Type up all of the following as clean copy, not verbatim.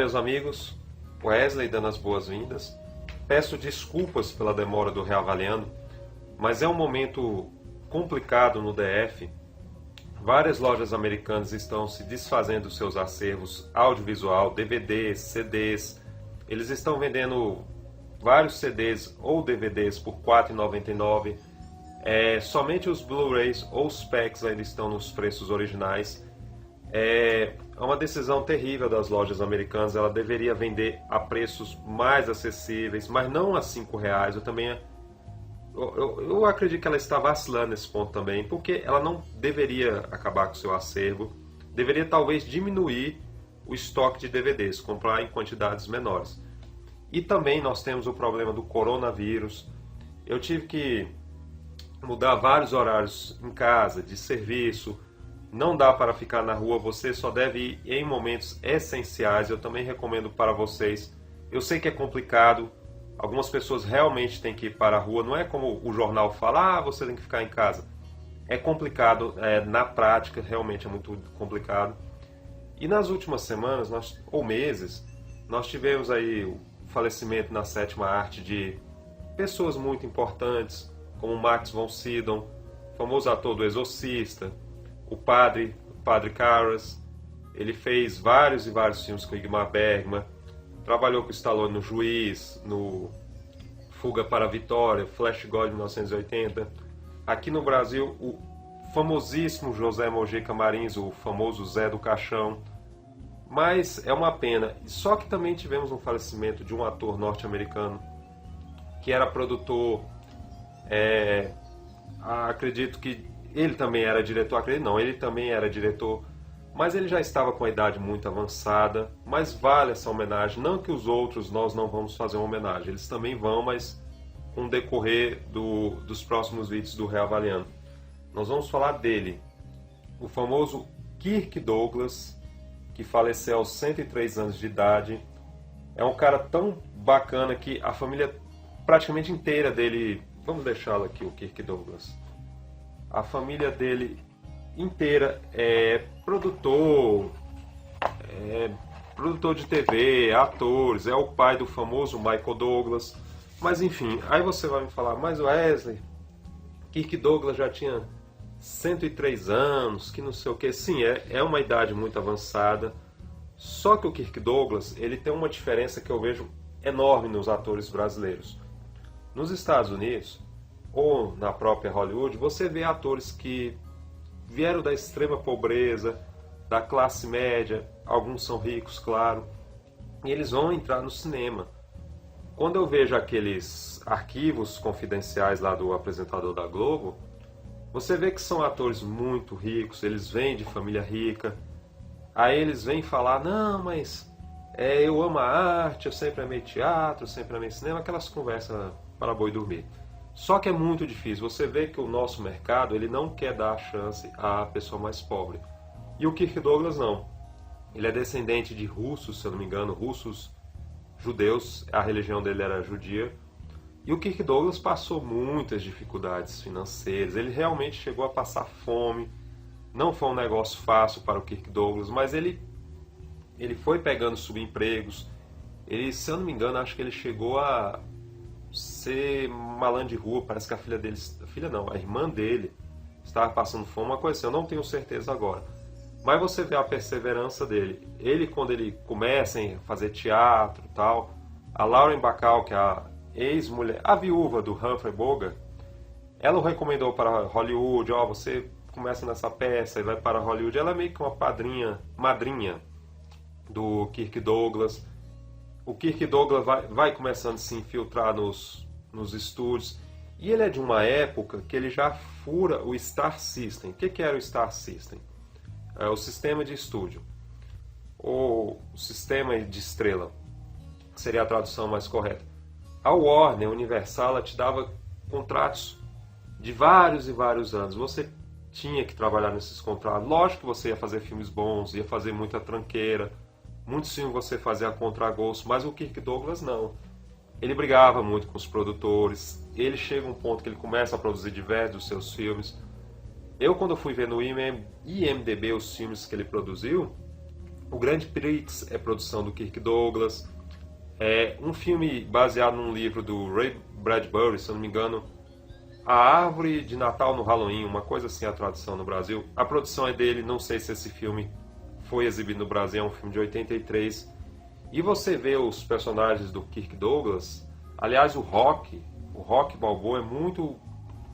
meus amigos, Wesley dando as boas-vindas. Peço desculpas pela demora do Reavaliando, mas é um momento complicado no DF. Várias lojas americanas estão se desfazendo dos seus acervos audiovisual, DVDs, CDs. Eles estão vendendo vários CDs ou DVDs por R$ 4,99. Somente os Blu-rays ou os packs ainda estão nos preços originais. É uma decisão terrível das lojas americanas. Ela deveria vender a preços mais acessíveis, mas não a R$ 5. Eu acredito que ela está vacilando nesse ponto também, porque ela não deveria acabar com o seu acervo. Deveria talvez diminuir o estoque de DVDs, comprar em quantidades menores. E também nós temos o problema do coronavírus. Eu tive que mudar vários horários em casa, de serviço. Não dá para ficar na rua, você só deve ir em momentos essenciais. Eu também recomendo para vocês. Eu sei que é complicado, algumas pessoas realmente têm que ir para a rua. Não é como o jornal fala, você tem que ficar em casa. É complicado, na prática, realmente é muito complicado. E nas últimas semanas, ou meses, nós tivemos aí o falecimento na sétima arte de pessoas muito importantes, como Max von Sydow, famoso ator do Exorcista, o padre Karras. Ele fez vários e vários filmes com Ingmar Bergman, trabalhou com Stallone no Juiz, no Fuga para a Vitória, Flash Gordon de 1980. Aqui no Brasil, o famosíssimo José Mojica Marins, o famoso Zé do Caixão. Mas é uma pena. Só que também tivemos um falecimento de um ator norte-americano que era produtor. Acredito que ele também era diretor. Acredito não, ele também era diretor. Mas ele já estava com a idade muito avançada. Mas vale essa homenagem. Não que os outros nós não vamos fazer uma homenagem. Eles também vão, mas com o decorrer dos próximos vídeos do Reavaliando. Nós vamos falar dele. O famoso Kirk Douglas, que faleceu aos 103 anos de idade. É um cara tão bacana que a família praticamente inteira dele... Vamos deixá-lo aqui, o Kirk Douglas. A família dele inteira é produtor de TV, atores, é o pai do famoso Michael Douglas. Mas enfim, aí você vai me falar, mas Wesley, Kirk Douglas já tinha 103 anos, que não sei o que. Sim, é uma idade muito avançada. Só que o Kirk Douglas, ele tem uma diferença que eu vejo enorme nos atores brasileiros. Nos Estados Unidos, ou na própria Hollywood, você vê atores que vieram da extrema pobreza, da classe média, alguns são ricos, claro, e eles vão entrar no cinema. Quando eu vejo aqueles arquivos confidenciais lá do apresentador da Globo, você vê que são atores muito ricos, eles vêm de família rica. Aí eles vêm falar, não, mas eu amo a arte, eu sempre amei teatro, eu sempre amei cinema, aquelas conversas para boi dormir. Só que é muito difícil, você vê que o nosso mercado ele não quer dar chance à pessoa mais pobre. E o Kirk Douglas não. Ele é descendente de russos, se eu não me engano, russos judeus, a religião dele era judia. E o Kirk Douglas passou muitas dificuldades financeiras, ele realmente chegou a passar fome. Não foi um negócio fácil para o Kirk Douglas, mas ele foi pegando subempregos. Ele, se eu não me engano, acho que ele chegou a ser malandro de rua. Parece que a filha dele, a irmã dele, estava passando fome, uma coisa assim, eu não tenho certeza agora. Mas você vê a perseverança dele. Ele, quando ele começa a fazer teatro e tal, a Lauren Bacall, que é a ex-mulher, a viúva do Humphrey Bogart, ela o recomendou para Hollywood, você começa nessa peça e vai para Hollywood. Ela é meio que uma madrinha do Kirk Douglas. O Kirk Douglas vai começando a se infiltrar nos estúdios. E ele é de uma época que ele já fura o Star System. O que era o Star System? É o sistema de estúdio. Ou o sistema de estrela, que seria a tradução mais correta. A Warner, a Universal, ela te dava contratos de vários e vários anos. Você tinha que trabalhar nesses contratos. Lógico que você ia fazer filmes bons, ia fazer muita tranqueira, muitos filmes você fazia a contragosto, mas o Kirk Douglas não. Ele brigava muito com os produtores, ele chega a um ponto que ele começa a produzir diversos dos seus filmes. Eu, quando fui ver no IMDb os filmes que ele produziu, O Grand Prix é produção do Kirk Douglas. É um filme baseado num livro do Ray Bradbury, se eu não me engano, A Árvore de Natal no Halloween, uma coisa assim a tradução no Brasil. A produção é dele, não sei se esse filme foi exibido no Brasil, é um filme de 83. E você vê os personagens do Kirk Douglas, aliás o Rocky Balboa é muito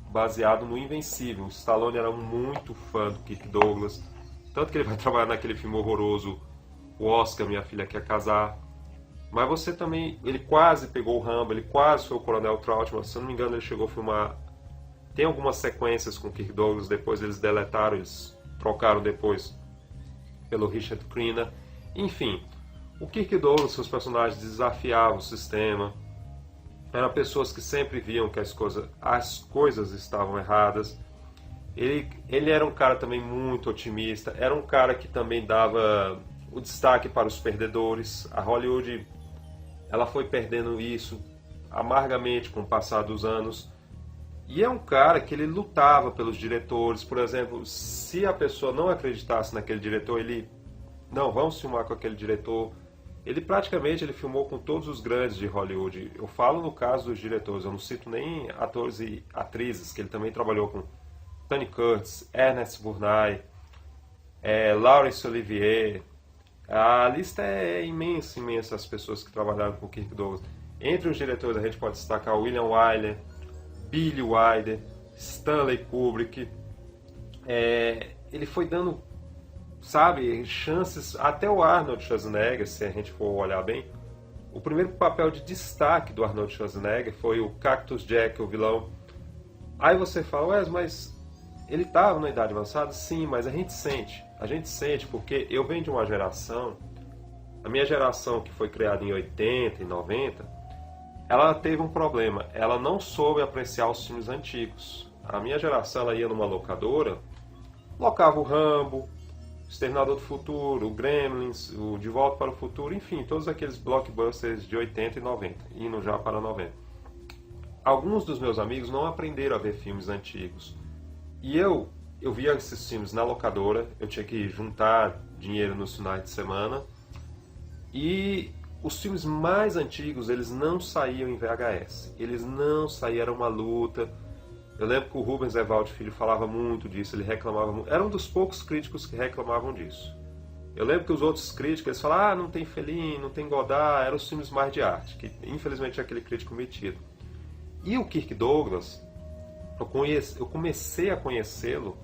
baseado no Invencível. O Stallone era muito fã do Kirk Douglas, tanto que ele vai trabalhar naquele filme horroroso, o Oscar, Minha Filha Quer Casar. Mas você também, ele quase pegou o Rambo, ele quase foi o Coronel Trautmann, se eu não me engano ele chegou a filmar, tem algumas sequências com o Kirk Douglas, depois eles deletaram, eles trocaram depois pelo Richard Crenna. Enfim, o Kirk Douglas, seus personagens desafiavam o sistema, eram pessoas que sempre viam que as coisas estavam erradas. Ele era um cara também muito otimista, era um cara que também dava o destaque para os perdedores. A Hollywood, ela foi perdendo isso amargamente com o passar dos anos. E é um cara que ele lutava pelos diretores. Por exemplo, se a pessoa não acreditasse naquele diretor, ele... Não, vamos filmar com aquele diretor. Ele praticamente filmou com todos os grandes de Hollywood. Eu falo no caso dos diretores, eu não cito nem atores e atrizes, que ele também trabalhou com Tony Curtis, Ernest Borgnine, Laurence Olivier. A lista é imensa, imensa, as pessoas que trabalharam com Kirk Douglas. Entre os diretores a gente pode destacar William Wyler, Billy Wilder, Stanley Kubrick. Ele foi dando, sabe, chances, até o Arnold Schwarzenegger, se a gente for olhar bem. O primeiro papel de destaque do Arnold Schwarzenegger foi o Cactus Jack, o vilão. Aí você fala, mas ele estava na idade avançada? Sim, mas a gente sente porque eu venho de uma geração, a minha geração que foi criada em 80 e 90, ela teve um problema, ela não soube apreciar os filmes antigos. A minha geração, ela ia numa locadora, locava o Rambo, Exterminador do Futuro, o Gremlins, o De Volta para o Futuro, enfim, todos aqueles blockbusters de 80 e 90, indo já para 90. Alguns dos meus amigos não aprenderam a ver filmes antigos. E eu via esses filmes na locadora, eu tinha que juntar dinheiro nos finais de semana. E os filmes mais antigos, eles não saíam em VHS. Eles não saíam, era uma luta. Eu lembro que o Rubens Evaldo Filho falava muito disso, ele reclamava muito. Era um dos poucos críticos que reclamavam disso. Eu lembro que os outros críticos, eles falavam, não tem Fellini, não tem Godard, eram os filmes mais de arte, que infelizmente é aquele crítico metido. E o Kirk Douglas, eu comecei a conhecê-lo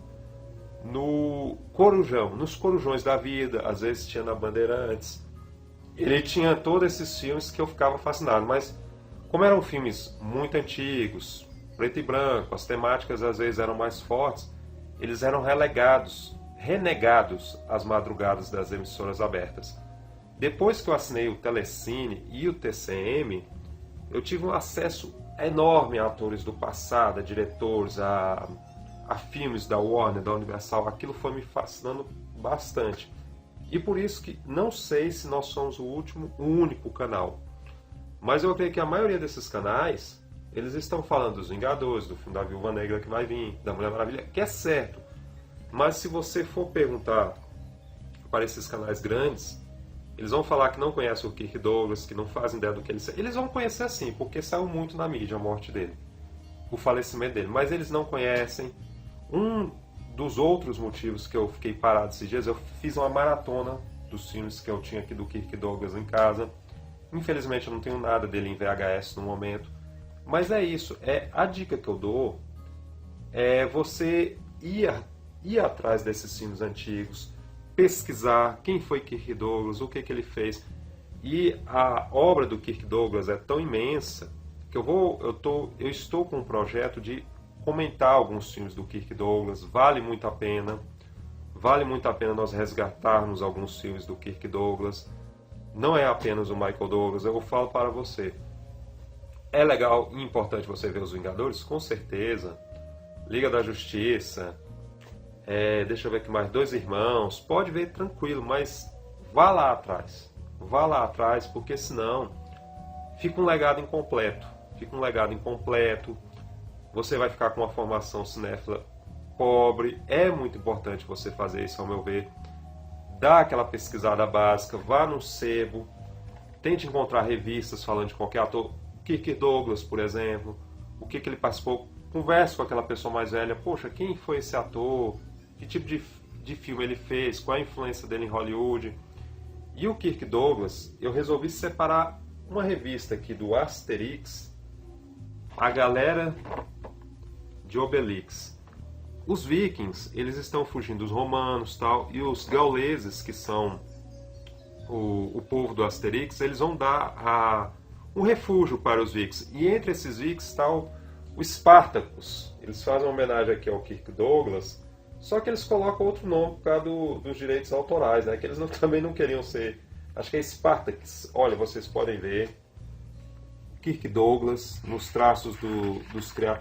no Corujão, nos Corujões da Vida, às vezes tinha na Bandeirantes. Ele tinha todos esses filmes que eu ficava fascinado, mas como eram filmes muito antigos, preto e branco, as temáticas às vezes eram mais fortes, eles eram renegados às madrugadas das emissoras abertas. Depois que eu assinei o Telecine e o TCM, eu tive um acesso enorme a atores do passado, a diretores, a filmes da Warner, da Universal. Aquilo foi me fascinando bastante. E por isso que não sei se nós somos o único canal. Mas eu creio que a maioria desses canais, eles estão falando dos Vingadores, do filme da Viúva Negra que vai vir, da Mulher Maravilha, que é certo. Mas se você for perguntar para esses canais grandes, eles vão falar que não conhecem o Kirk Douglas, que não fazem ideia do que ele é. Eles vão conhecer sim, porque saiu muito na mídia a morte dele, o falecimento dele. Mas eles não conhecem. Um dos outros motivos que eu fiquei parado esses dias, eu fiz uma maratona dos filmes que eu tinha aqui do Kirk Douglas em casa. Infelizmente eu não tenho nada dele em VHS no momento. Mas é isso, a dica que eu dou é você ir atrás desses filmes antigos, pesquisar quem foi Kirk Douglas, o que ele fez. E a obra do Kirk Douglas é tão imensa que eu estou com um projeto de comentar alguns filmes do Kirk Douglas. Vale muito a pena nós resgatarmos alguns filmes do Kirk Douglas. Não é apenas o Michael Douglas, eu falo para você. É legal e importante você ver Os Vingadores? Com certeza. Liga da Justiça, deixa eu ver aqui mais, Dois Irmãos, pode ver tranquilo, mas vá lá atrás, porque senão fica um legado incompleto, você vai ficar com uma formação cinéfila pobre. É muito importante você fazer isso, ao meu ver. dá aquela pesquisada básica, vá no sebo, tente encontrar revistas falando de qualquer ator. Kirk Douglas, por exemplo, o que ele participou, converse com aquela pessoa mais velha, poxa, quem foi esse ator, que tipo de filme ele fez, qual a influência dele em Hollywood. E o Kirk Douglas, eu resolvi separar uma revista aqui do Asterix, a galera de Obelix. Os vikings, eles estão fugindo dos romanos, tal, e os gauleses, que são o povo do Asterix, eles vão dar um refúgio para os vikings. E entre esses vikings está o Spartacus. Eles fazem uma homenagem aqui ao Kirk Douglas, só que eles colocam outro nome por causa dos direitos autorais, né? Que eles também não queriam ser... Acho que é Spartacus. Olha, vocês podem ver Kirk Douglas nos traços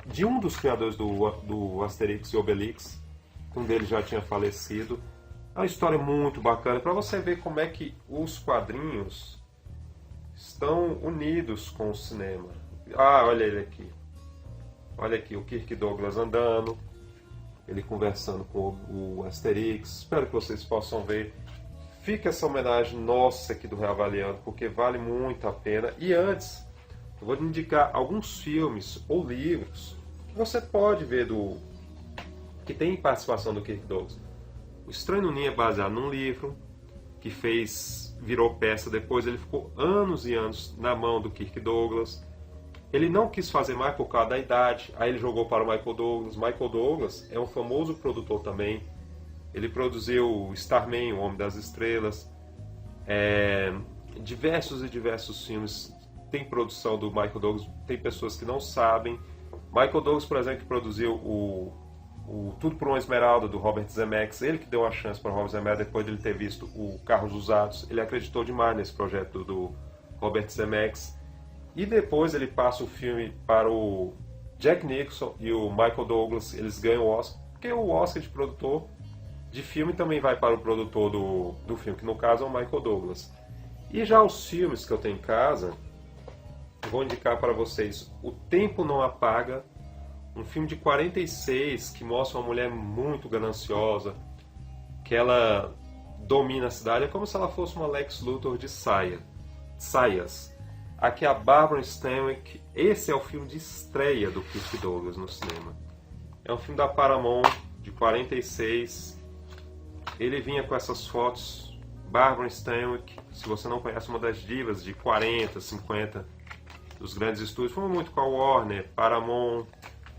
de um dos criadores do Asterix e Obelix. Um deles já tinha falecido. É uma história muito bacana para você ver como é que os quadrinhos estão unidos com o cinema. Ah, olha ele aqui. Olha aqui o Kirk Douglas andando, ele conversando com o Asterix. Espero que vocês possam ver. Fica essa homenagem nossa aqui do Reavaliando, porque vale muito a pena. E antes, eu vou indicar alguns filmes ou livros que você pode ver que tem participação do Kirk Douglas. O Estranho no Ninho é baseado num livro que virou peça, depois ele ficou anos e anos na mão do Kirk Douglas. Ele não quis fazer mais por causa da idade, aí ele jogou para o Michael Douglas. Michael Douglas é um famoso produtor também. Ele produziu Starman, O Homem das Estrelas, diversos e diversos filmes. Tem produção do Michael Douglas, tem pessoas que não sabem. Michael Douglas, por exemplo, que produziu o Tudo por uma Esmeralda, do Robert Zemeckis. Ele que deu uma chance para o Robert Zemeckis depois de ele ter visto o Carros Usados. Ele acreditou demais nesse projeto do Robert Zemeckis. E depois ele passa o filme para o Jack Nicholson e o Michael Douglas. Eles ganham o Oscar, porque o Oscar de produtor de filme também vai para o produtor do filme, que no caso é o Michael Douglas. E já os filmes que eu tenho em casa, eu vou indicar para vocês O Tempo Não Apaga, um filme de 46 que mostra uma mulher muito gananciosa, que ela domina a cidade, é como se ela fosse uma Lex Luthor de saias. Aqui é a Barbara Stanwyck. Esse é o filme de estreia do Kirk Douglas no cinema. É um filme da Paramount, de 46. Ele vinha com essas fotos. Barbara Stanwyck, se você não conhece, uma das divas de 40, 50 dos grandes estúdios, foi muito com a Warner, Paramount.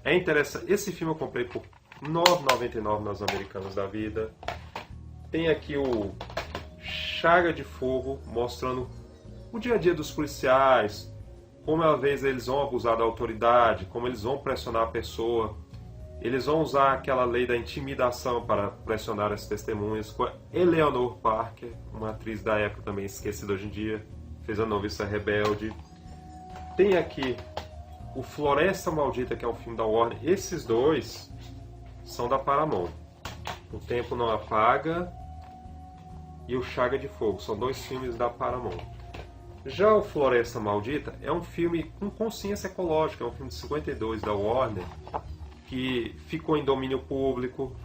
É interessante. Esse filme eu comprei por R$ 9,99 nas Americanas da vida. Tem aqui o Chaga de Fogo, mostrando o dia a dia dos policiais, como às vezes eles vão abusar da autoridade, como eles vão pressionar a pessoa. Eles vão usar aquela lei da intimidação para pressionar as testemunhas. Com a Eleanor Parker, uma atriz da época também esquecida hoje em dia, fez A Noviça Rebelde. Tem aqui o Floresta Maldita, que é um filme da Warner. Esses dois são da Paramount. O Tempo Não Apaga e o Chaga de Fogo. São dois filmes da Paramount. Já o Floresta Maldita é um filme com consciência ecológica. É um filme de 52 da Warner, que ficou em domínio público.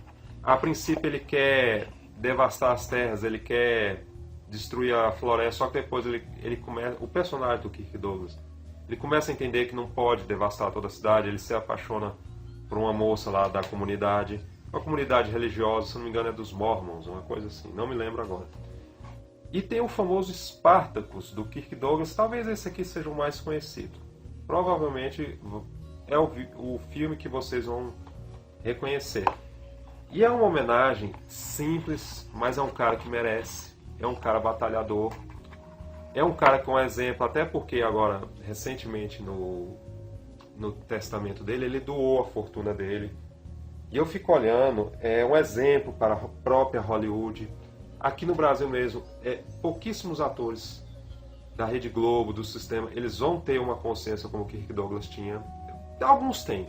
A princípio ele quer devastar as terras, ele quer destruir a floresta, só que depois ele começa, o personagem do Kirk Douglas, ele começa a entender que não pode devastar toda a cidade. Ele se apaixona por uma moça lá da comunidade, uma comunidade religiosa, se não me engano é dos Mormons, uma coisa assim, não me lembro agora. E tem o famoso Spartacus do Kirk Douglas, talvez esse aqui seja o mais conhecido. Provavelmente é o filme que vocês vão reconhecer. E é uma homenagem simples, mas é um cara que merece. É um cara batalhador. É um cara que é um exemplo, até porque agora, recentemente, no testamento dele, ele doou a fortuna dele. E eu fico olhando, é um exemplo para a própria Hollywood. Aqui no Brasil mesmo, pouquíssimos atores da Rede Globo, do sistema, eles vão ter uma consciência como o Kirk Douglas tinha. Alguns têm,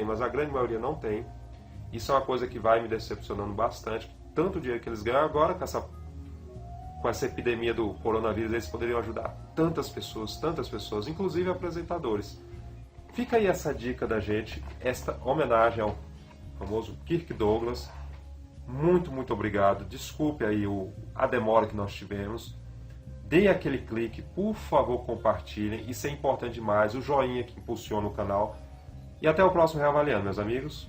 mas a grande maioria não tem. Isso é uma coisa que vai me decepcionando bastante. Tanto o dinheiro que eles ganham agora com essa epidemia do coronavírus, eles poderiam ajudar tantas pessoas, inclusive apresentadores. Fica aí essa dica da gente, esta homenagem ao famoso Kirk Douglas. muito obrigado. Desculpe aí a demora que nós tivemos. Dê aquele clique, por favor, compartilhem. Isso é importante demais. O joinha que impulsiona o canal. E até o próximo Reavaliando, meus amigos.